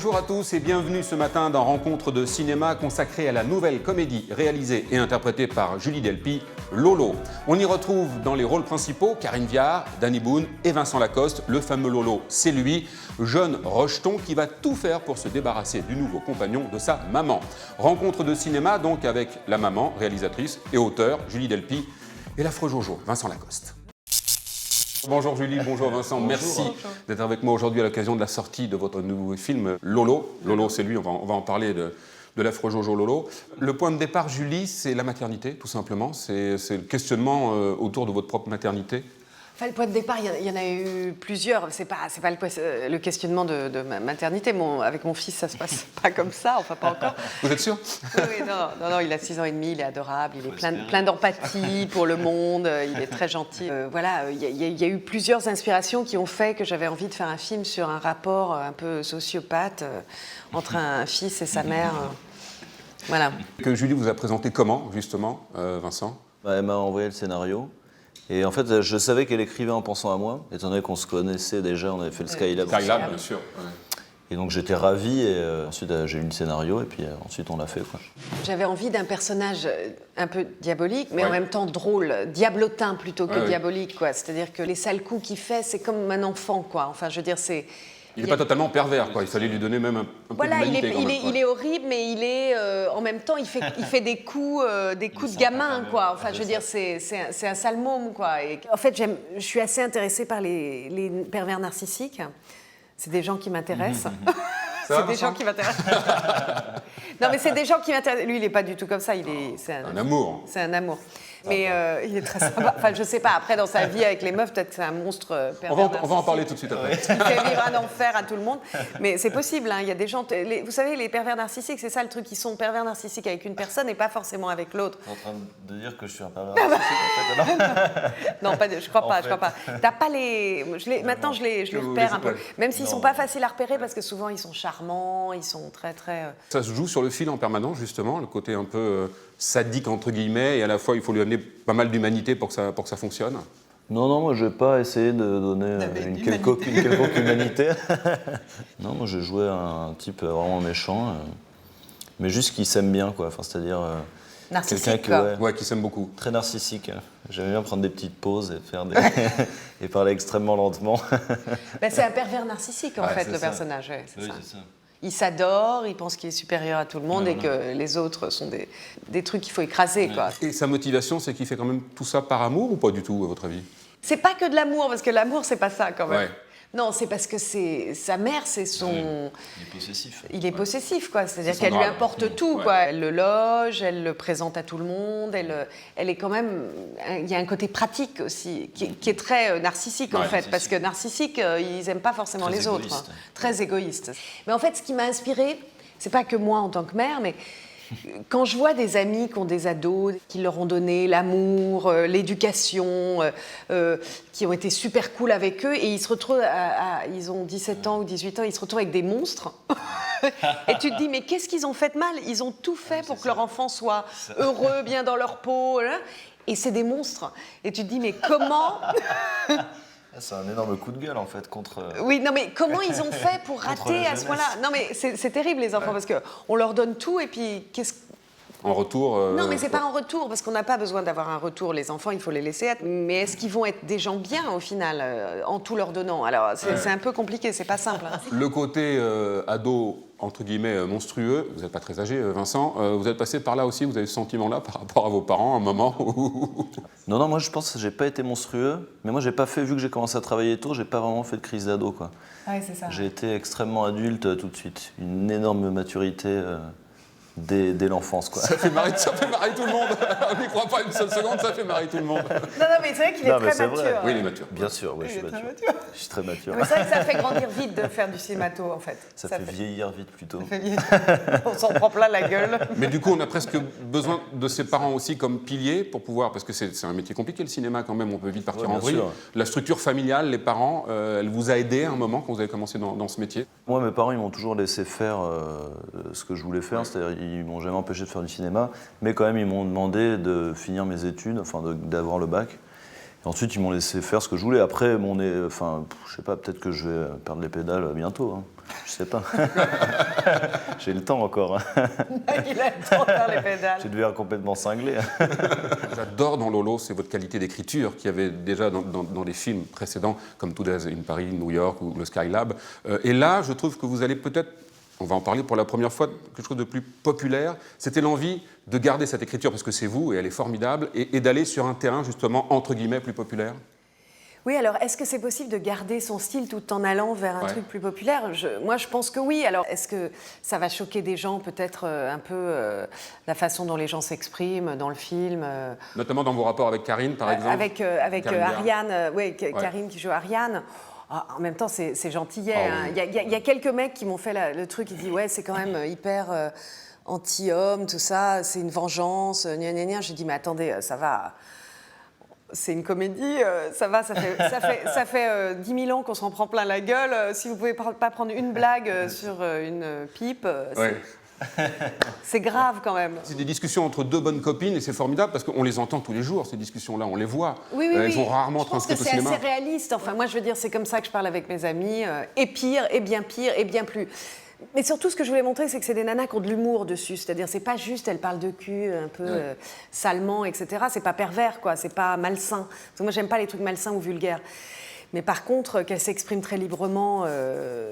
Bonjour à tous et bienvenue ce matin dans Rencontre de cinéma consacrée à la nouvelle comédie réalisée et interprétée par Julie Delpy, Lolo. On y retrouve dans les rôles principaux Karine Viard, Danny Boone et Vincent Lacoste. Le fameux Lolo, c'est lui, jeune rejeton qui va tout faire pour se débarrasser du nouveau compagnon de sa maman. Rencontre de cinéma donc avec la maman, réalisatrice et auteur Julie Delpy et l'affreux Jojo, Vincent Lacoste. Bonjour Julie, bonjour Vincent, merci d'être avec moi aujourd'hui à l'occasion de la sortie de votre nouveau film Lolo. Lolo, c'est lui, on va en parler de l'affreux Jojo Lolo. Le point de départ, Julie, c'est la maternité, tout simplement. C'est le questionnement autour de votre propre maternité. Enfin, le point de départ, il y en a eu plusieurs. C'est pas le questionnement de ma maternité. Avec mon fils, ça se passe pas comme ça, enfin pas encore. Vous êtes sûr? Oui, non, il a 6 ans et demi, il est adorable, il est plein d'empathie pour le monde, il est très gentil. Voilà, il y a eu plusieurs inspirations qui ont fait que j'avais envie de faire un film sur un rapport un peu sociopathe entre un fils et sa mère. Voilà. Que Julie vous a présenté comment, justement, Vincent? Elle m'a envoyé le scénario. Et en fait, je savais qu'elle écrivait en pensant à moi, étant donné qu'on se connaissait déjà, on avait fait le Skylab. Skylab, bien sûr. Ouais. Et donc j'étais ravi, et ensuite j'ai eu le scénario, et puis ensuite on l'a fait, quoi. J'avais envie d'un personnage un peu diabolique, mais en même temps drôle, diablotin plutôt que diabolique, quoi. C'est-à-dire que les sales coups qu'il fait, c'est comme un enfant, quoi. Enfin, je veux dire, c'est... Il n'est pas totalement pervers, quoi. Il fallait lui donner même un peu d'humanité. Il est horrible, mais il est en même temps, il fait des coups de gamin, quoi. Enfin, je veux dire, c'est un sale môme, quoi. Et, en fait, je suis assez intéressée par les pervers narcissiques. C'est des gens qui m'intéressent. C'est des gens qui m'intéressent. Non, mais c'est des gens qui m'intéressent. Lui, il n'est pas du tout comme ça. C'est un amour. C'est un amour. Mais il est très sympa. Enfin, je sais pas, après, dans sa vie avec les meufs, peut-être que c'est un monstre pervers. On va en parler tout de suite après. Il fait vivre un enfer à tout le monde. Mais c'est possible, hein. Il y a des gens... vous savez, les pervers narcissiques, c'est ça le truc. Ils sont pervers narcissiques avec une personne et pas forcément avec l'autre. T'es en train de dire que je suis un pervers narcissique, en fait, non, je crois pas. T'as pas les... Maintenant, je les repère un peu. Même s'ils sont pas faciles à repérer, parce que souvent, ils sont charmants, ils sont très... Ça se joue sur le fil en permanence, justement, le côté un peu... sadique entre guillemets, et à la fois il faut lui amener pas mal d'humanité pour que ça fonctionne. Non, moi je vais pas essayer de donner une quelconque humanité. Non, moi je jouais un type vraiment méchant, mais juste qui s'aime bien, quoi. Enfin, c'est-à-dire narcissique, quelqu'un qui s'aime beaucoup. Très narcissique. J'aime bien prendre des petites pauses et faire et parler extrêmement lentement. C'est un pervers narcissique en fait, le personnage. Ouais, c'est ça. Il s'adore, il pense qu'il est supérieur à tout le monde et que les autres sont des trucs qu'il faut écraser, quoi. Et sa motivation, c'est qu'il fait quand même tout ça par amour ou pas du tout, à votre avis? C'est pas que de l'amour, parce que l'amour, c'est pas ça, quand même. Ouais. Non, c'est parce que sa mère, c'est son... Il est possessif. Il est possessif, quoi. C'est-à-dire qu'elle lui importe tout, quoi. Elle le loge, elle le présente à tout le monde, elle est quand même... Il y a un côté pratique aussi, qui est très narcissique, en fait, parce que narcissiques, ils n'aiment pas forcément les autres. Hein. Très égoïstes. Mais en fait, ce qui m'a inspirée, c'est pas que moi en tant que mère, mais... Quand je vois des amis qui ont des ados, qui leur ont donné l'amour, l'éducation, qui ont été super cool avec eux, et ils se retrouvent, ils ont 17 ans ou 18 ans, ils se retrouvent avec des monstres. Et tu te dis, mais qu'est-ce qu'ils ont fait de mal? Ils ont tout fait pour que leur enfant soit heureux, bien dans leur peau, et c'est des monstres. Et tu te dis, mais comment... C'est un énorme coup de gueule, en fait, contre... Oui, non, mais comment ils ont fait pour rater à ce point-là? Non, mais c'est terrible, les enfants, parce qu'on leur donne tout, et puis qu'est-ce... En retour... Non, mais c'est pas en retour, parce qu'on n'a pas besoin d'avoir un retour. Les enfants, il faut les laisser être. Mais est-ce qu'ils vont être des gens bien, au final, en tout leur donnant? Alors, c'est un peu compliqué, c'est pas simple. Hein. Le côté ado, entre guillemets, monstrueux, vous n'êtes pas très âgé, Vincent, vous êtes passé par là aussi, vous avez ce sentiment-là par rapport à vos parents, à un moment où... Non, moi je pense que j'ai pas été monstrueux, mais moi j'ai pas fait, vu que j'ai commencé à travailler tôt, j'ai pas vraiment fait de crise d'ado, quoi. Ah oui, c'est ça. J'ai été extrêmement adulte tout de suite, une énorme maturité dès l'enfance, quoi. Ça fait marrer tout le monde. On n'y croit pas une seule seconde, ça fait marrer tout le monde. Non, mais c'est vrai qu'il est très mature. Oui, il est mature. Bien sûr, oui, je suis mature. Je suis très mature. Mais c'est vrai que ça fait grandir vite de faire du cinémato, en fait. Ça fait vieillir vite, plutôt. On s'en prend plein la gueule. Mais du coup, on a presque besoin de ses parents aussi comme piliers pour pouvoir... Parce que c'est un métier compliqué, le cinéma, quand même, on peut vite partir en vrille. La structure familiale, les parents, elle vous a aidé à un moment quand vous avez commencé dans ce métier? Moi, mes parents, ils m'ont toujours laissé faire ce que je voulais faire, c'est-à-dire ils m'ont jamais empêché de faire du cinéma, mais quand même, ils m'ont demandé de finir mes études, enfin d'avoir le bac. Ensuite, ils m'ont laissé faire ce que je voulais. Après, enfin, je sais pas, peut-être que je vais perdre les pédales bientôt. Hein. Je sais pas. J'ai le temps encore. Hein. Il a le temps de faire les pédales. Je vais devenir complètement cinglé. J'adore dans Lolo, c'est votre qualité d'écriture qu'il y avait déjà dans les films précédents, comme Two Days in Paris, New York ou le Skylab. Et là, je trouve que vous allez peut-être, on va en parler pour la première fois, quelque chose de plus populaire. C'était l'envie de garder cette écriture, parce que c'est vous, et elle est formidable, et d'aller sur un terrain, justement, entre guillemets, plus populaire. Oui, alors est-ce que c'est possible de garder son style tout en allant vers un truc plus populaire ? Moi, je pense que oui. Alors, est-ce que ça va choquer des gens, peut-être un peu la façon dont les gens s'expriment dans le film Notamment dans vos rapports avec Karine, par exemple. Avec Ariane, Karine qui joue Ariane. En même temps, c'est gentillet. Il y a quelques mecs qui m'ont fait le truc, ils disent « Ouais, c'est quand même hyper anti-homme, tout ça, c'est une vengeance, gna gna gna ». J'ai dit « Mais attendez, ça va... » C'est une comédie, ça va, ça fait 10 000 ans qu'on s'en prend plein la gueule. Si vous pouvez pas prendre une blague sur une pipe, c'est grave quand même. C'est des discussions entre deux bonnes copines et c'est formidable parce qu'on les entend tous les jours, ces discussions-là, on les voit. Elles sont rarement transcrites au cinéma. Je pense que c'est assez réaliste. Enfin, moi, je veux dire, c'est comme ça que je parle avec mes amis. Et pire, et bien plus. Mais surtout, ce que je voulais montrer, c'est que c'est des nanas qui ont de l'humour dessus. C'est-à-dire, c'est pas juste, elles parlent de cul un peu salement, etc. C'est pas pervers, quoi. C'est pas malsain. Parce que moi, j'aime pas les trucs malsains ou vulgaires. Mais par contre, qu'elles s'expriment très librement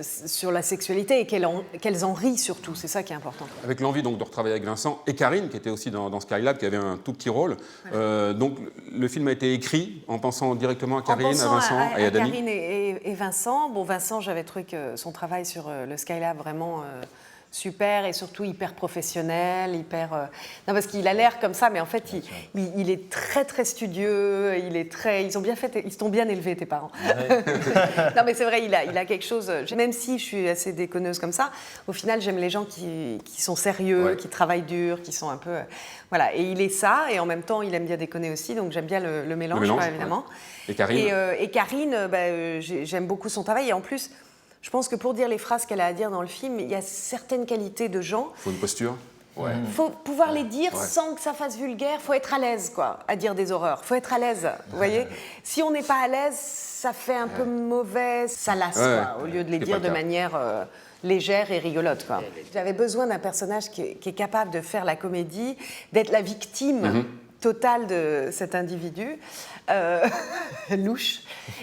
sur la sexualité et qu'elles en rient surtout. C'est ça qui est important. Avec l'envie donc de retravailler avec Vincent et Karine, qui était aussi dans Skylab, qui avait un tout petit rôle. Donc, le film a été écrit en pensant directement à Karine, à Vincent et à Dany. Karine et Vincent. Bon, Vincent, j'avais trouvé que son travail sur le Skylab vraiment super et surtout hyper professionnel, non, parce qu'il a l'air comme ça, mais en fait, il est très très studieux. Ils t'ont bien élevé tes parents. Ouais. Non, mais c'est vrai, il a quelque chose. Même si je suis assez déconneuse comme ça, au final, j'aime les gens qui sont sérieux, qui travaillent dur, qui sont un peu voilà. Et il est ça, et en même temps, il aime bien déconner aussi. Donc j'aime bien le mélange, évidemment. Et Karine. Et Karine, j'aime beaucoup son travail. Et en plus, je pense que pour dire les phrases qu'elle a à dire dans le film, il y a certaines qualités de gens. Il faut une posture. Il faut pouvoir les dire sans que ça fasse vulgaire. Il faut être à l'aise, quoi, à dire des horreurs. Il faut être à l'aise, vous voyez. Si on n'est pas à l'aise, ça fait un peu mauvais, ça lasse, quoi, au lieu de les dire de manière légère et rigolote, quoi. J'avais besoin d'un personnage qui est capable de faire la comédie, d'être la victime totale de cet individu louche.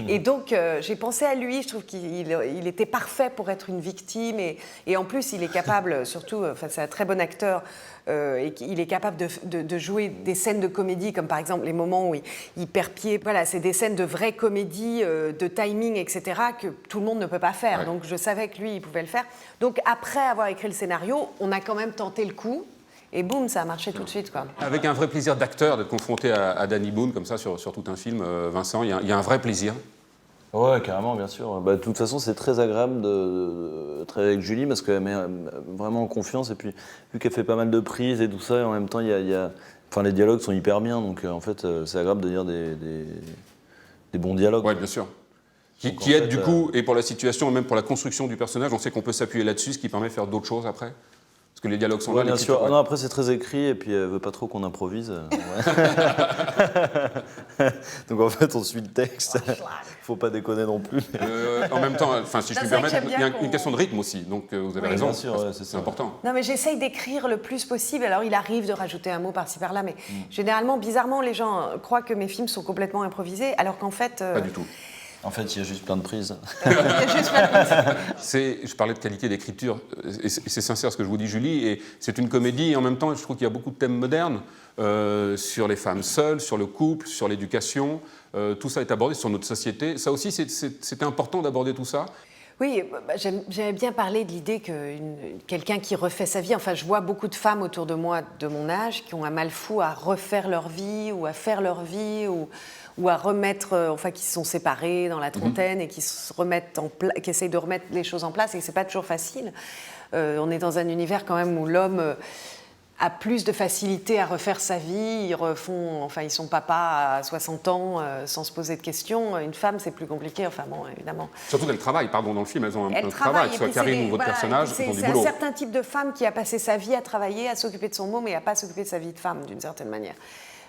Et donc, j'ai pensé à lui. Je trouve qu'il était parfait pour être une victime. Et en plus, il est capable, surtout, c'est un très bon acteur, et il est capable de jouer des scènes de comédie, comme par exemple les moments où il perd pied. Voilà, c'est des scènes de vraie comédie, de timing, etc., que tout le monde ne peut pas faire. Donc, je savais que lui, il pouvait le faire. Donc, après avoir écrit le scénario, on a quand même tenté le coup. Et boum, ça a marché tout de suite, quoi. Avec un vrai plaisir d'acteur d'être confronté à Dany Boon, comme ça, sur tout un film, Vincent, il y a un vrai plaisir. Ouais, carrément, bien sûr. De toute façon, c'est très agréable de travailler avec Julie parce qu'elle met vraiment en confiance. Et puis, vu qu'elle fait pas mal de prises et tout ça, et en même temps, enfin, les dialogues sont hyper bien. Donc, en fait, c'est agréable de dire des bons dialogues. Oui, bien sûr. Qui aide, du coup, et pour la situation, et même pour la construction du personnage, on sait qu'on peut s'appuyer là-dessus, ce qui permet de faire d'autres choses après. Parce que les dialogues sont là. Bien sûr. Non, après, c'est très écrit et puis elle veut pas trop qu'on improvise. Donc en fait, on suit le texte. Faut pas déconner non plus. En même temps, si je puis me permettre, il y a une question de rythme aussi. Donc vous avez raison. Bien sûr, c'est important. Non, mais j'essaye d'écrire le plus possible. Alors il arrive de rajouter un mot par-ci par-là, mais généralement, bizarrement, les gens croient que mes films sont complètement improvisés, alors qu'en fait. Pas du tout. En fait, il y a juste plein de prises. Je parlais de qualité d'écriture, et c'est sincère ce que je vous dis, Julie, et c'est une comédie, et en même temps, je trouve qu'il y a beaucoup de thèmes modernes sur les femmes seules, sur le couple, sur l'éducation. Tout ça est abordé sur notre société. Ça aussi, c'était important d'aborder tout ça. Oui, j'aimais bien parler de l'idée que quelqu'un qui refait sa vie, enfin je vois beaucoup de femmes autour de moi de mon âge qui ont un mal fou à refaire leur vie ou à faire leur vie ou à remettre, qui se sont séparés dans la trentaine et qui qui essayent de remettre les choses en place et que c'est pas toujours facile. On est dans un univers quand même où l'homme a plus de facilité à refaire sa vie, ils sont papas à 60 ans sans se poser de questions. Une femme, c'est plus compliqué, évidemment. Surtout qu'elles travaillent, dans le film, elles ont un travail, soit Karine ou votre personnage, ils ont du boulot. C'est un certain type de femme qui a passé sa vie à travailler, à s'occuper de son môme et à pas s'occuper de sa vie de femme, d'une certaine manière.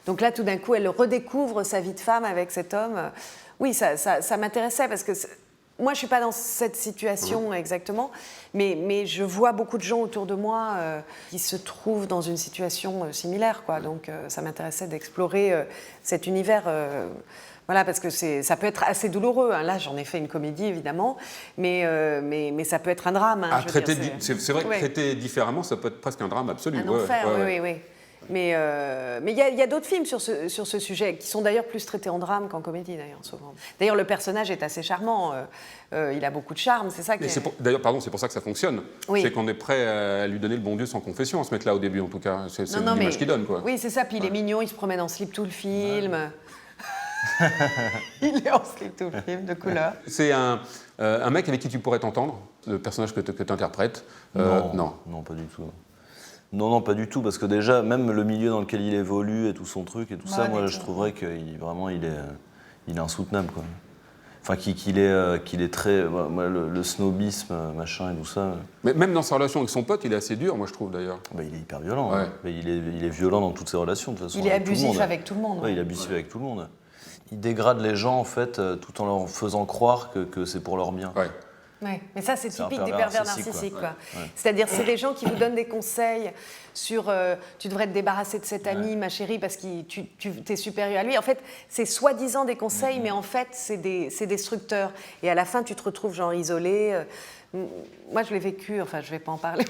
Donc là, tout d'un coup, elle redécouvre sa vie de femme avec cet homme. Oui, ça m'intéressait parce que moi, je ne suis pas dans cette situation exactement, mais je vois beaucoup de gens autour de moi qui se trouvent dans une situation similaire, quoi. Donc ça m'intéressait d'explorer cet univers. Voilà, parce que ça peut être assez douloureux. Hein. Là, j'en ai fait une comédie, évidemment, mais ça peut être un drame. Hein, c'est vrai que traiter différemment, ça peut être presque un drame absolu. Un enfer, oui. Mais il y a d'autres films sur ce sujet, qui sont d'ailleurs plus traités en drame qu'en comédie, d'ailleurs, souvent. D'ailleurs, le personnage est assez charmant. Il a beaucoup de charme, c'est ça qui D'ailleurs, pardon, c'est pour ça que ça fonctionne. Oui. C'est qu'on est prêt à lui donner le bon Dieu sans confession, à ce mec-là, au début, en tout cas. C'est l'image qu'il donne, quoi. Oui, c'est ça. Puis il est mignon, il se promène en slip tout le film. Il est en slip tout le film, de couleur. C'est un mec avec qui tu pourrais t'entendre, le personnage que tu interprètes. Non, pas du tout. Non, pas du tout, parce que déjà, même le milieu dans lequel il évolue et tout son truc et tout ça, moi, je trouverais qu'il est insoutenable, quoi. Enfin, qu'il est très... Moi, le snobisme, machin et tout ça... Mais même dans sa relation avec son pote, il est assez dur, moi, je trouve, d'ailleurs. Il est hyper violent. Ouais. Hein. Mais il est violent dans toutes ses relations, de toute façon. Il est abusif avec tout le monde. Ouais, il est abusif avec tout le monde. Il dégrade les gens, en fait, tout en leur faisant croire que c'est pour leur bien. Ouais. Ouais, mais ça, c'est typique des pervers narcissiques. Quoi. Ouais. C'est-à-dire, c'est des gens qui vous donnent des conseils sur tu devrais te débarrasser de cet ami, ma chérie, parce que tu es supérieur à lui. En fait, c'est soi-disant des conseils, mais en fait, c'est destructeur. Et à la fin, tu te retrouves genre isolé. Moi, je l'ai vécu, enfin, je ne vais pas en parler.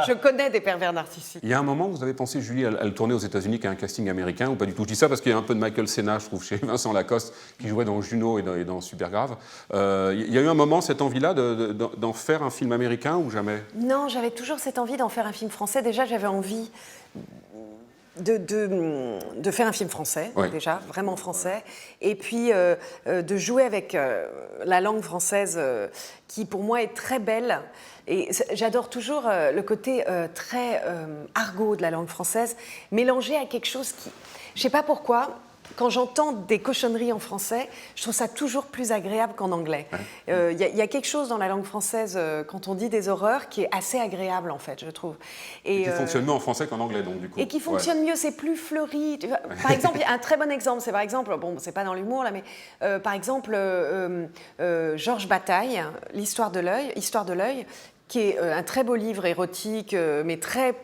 Je connais des pervers narcissiques. Il y a un moment où vous avez pensé, Julie, à le tourner aux États-Unis qu'à un casting américain, ou pas du tout? Je dis ça parce qu'il y a un peu de Michael Cena, je trouve, chez Vincent Lacoste, qui jouait dans Juno et dans Supergrave. Il y a eu un moment, cette envie-là, d'en faire un film américain ou jamais? Non, j'avais toujours cette envie d'en faire un film français. Déjà, j'avais envie de faire un film français, déjà, vraiment français, et puis de jouer avec la langue française qui, pour moi, est très belle. Et j'adore toujours le côté très argot de la langue française, mélangé à quelque chose qui... Je ne sais pas pourquoi, quand j'entends des cochonneries en français, je trouve ça toujours plus agréable qu'en anglais. Il y a quelque chose dans la langue française, quand on dit des horreurs, qui est assez agréable, en fait, je trouve. Et qui fonctionne mieux en français qu'en anglais, donc, du coup. Et qui fonctionne mieux, c'est plus fleuri. Par exemple, un très bon exemple, c'est par exemple, bon, c'est pas dans l'humour, là, mais par exemple, Georges Bataille, L'Histoire de l'œil, qui est un très beau livre érotique, mais très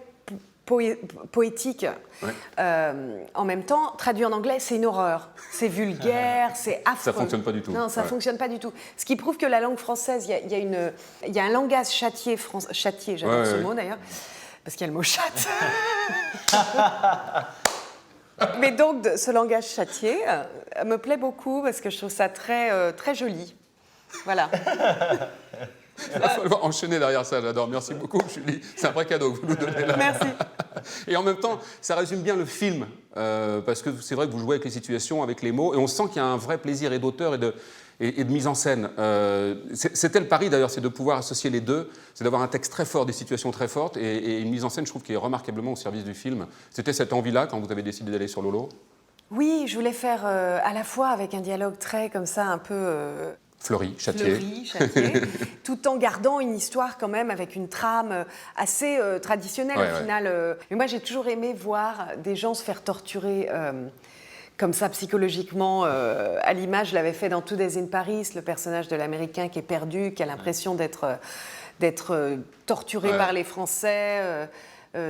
poétique. En même temps, traduit en anglais, c'est une horreur. C'est vulgaire, c'est affreux. Ça ne fonctionne pas du tout. Non, ça ne fonctionne pas du tout. Ce qui prouve que la langue française, il y a un langage châtié, j'adore ce mot d'ailleurs, parce qu'il y a le mot chatte. Mais donc, ce langage châtié me plaît beaucoup parce que je trouve ça très, très joli. Voilà. Il va falloir enchaîner derrière ça, j'adore. Merci beaucoup, Julie. C'est un vrai cadeau que vous nous donnez là. Merci. Et en même temps, ça résume bien le film, parce que c'est vrai que vous jouez avec les situations, avec les mots, et on sent qu'il y a un vrai plaisir et d'auteur et de mise en scène. C'était le pari d'ailleurs, c'est de pouvoir associer les deux, c'est d'avoir un texte très fort, des situations très fortes, et une mise en scène, je trouve, qui est remarquablement au service du film. C'était cette envie-là quand vous avez décidé d'aller sur Lolo? Oui, je voulais faire à la fois avec un dialogue très comme ça, un peu... Fleuri, châtié, tout en gardant une histoire quand même avec une trame assez traditionnelle au final. Mais moi, j'ai toujours aimé voir des gens se faire torturer comme ça psychologiquement. À l'image, je l'avais fait dans Two Days in Paris, le personnage de l'Américain qui est perdu, qui a l'impression d'être torturé par les Français.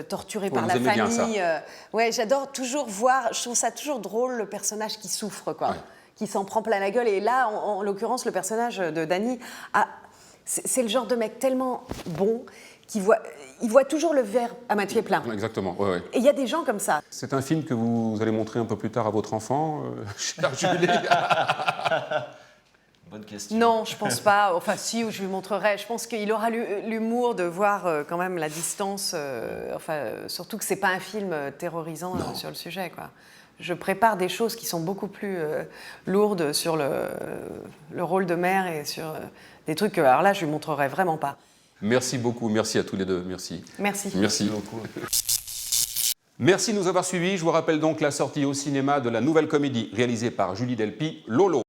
Torturé par la famille. Ouais, j'adore toujours voir, je trouve ça toujours drôle, le personnage qui souffre, quoi. Qui s'en prend plein la gueule. Et là, en l'occurrence, le personnage de Danny, c'est le genre de mec tellement bon qu'il voit toujours le verre à moitié plein. Exactement, ouais. Et il y a des gens comme ça. C'est un film que vous allez montrer un peu plus tard à votre enfant, chère Julie. Bonne question. Non, je pense pas. Enfin, si, je lui montrerai. Je pense qu'il aura l'humour de voir quand même la distance. Surtout que c'est pas un film terrorisant sur le sujet, quoi. Je prépare des choses qui sont beaucoup plus lourdes sur le rôle de mère et sur des trucs que, alors là, je lui montrerai vraiment pas. Merci beaucoup, merci à tous les deux, merci. Merci beaucoup. Merci de nous avoir suivis. Je vous rappelle donc la sortie au cinéma de la nouvelle comédie réalisée par Julie Delpy, Lolo.